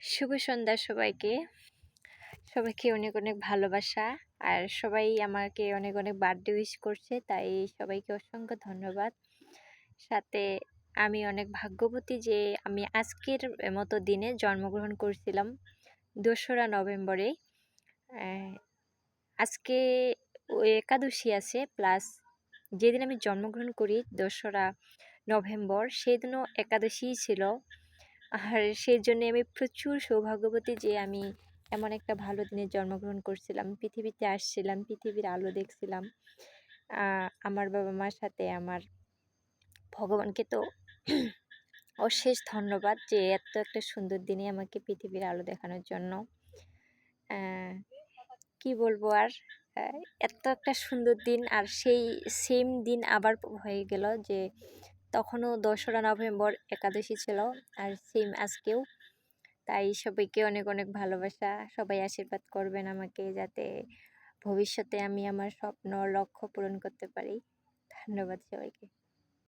শুভ সন্ধ্যা সবাইকে। সবাইকে অনেক, অনেক ভালোবাসা। আর সবাই আমাকে অনেক, অনেক বার্থডে উইশ করছে। তাই সবাইকে অসংখ্য ধন্যবাদ। সাথে আমি অনেক ভাগ্যবতী যে আমি আজকের মতো দিনে জন্মগ্রহণ করছিলাম ২রা নভেম্বরে। অ্যা আজকে একাদশী আছে প্লাস যেদিন আমি জন্মগ্রহণ করি ২রা নভেম্বর সেদিনও একাদশীই ছিল। আর সেজন্য আমি প্রচুর সৌভাগ্যবতী যে আমি এমন একটা ভালো দিনে জন্মগ্রহণ করছিলাম, পৃথিবীতে আসছিলাম, পৃথিবীর আলো দেখছিলাম। আমার বাবা-মার সাথে আমার ভগবানকে তো অশেষ ধন্যবাদ যে এত একটা সুন্দর দিনে আমাকে পৃথিবীর আলো দেখানোর জন্য। কি বলবো আর, এত একটা সুন্দর দিন আর সেই সেম দিন আবার হয়ে গেল যে তখনও ২রা নভেম্বর একাদশী ছিল আর সেম আজকেও। তাই সবাইকে অনেক, অনেক ভালোবাসা। সবাই আশীর্বাদ করবেন আমাকে যাতে ভবিষ্যতে আমি আমার স্বপ্ন লক্ষ্য পূরণ করতে পারি। ধন্যবাদ সবাইকে।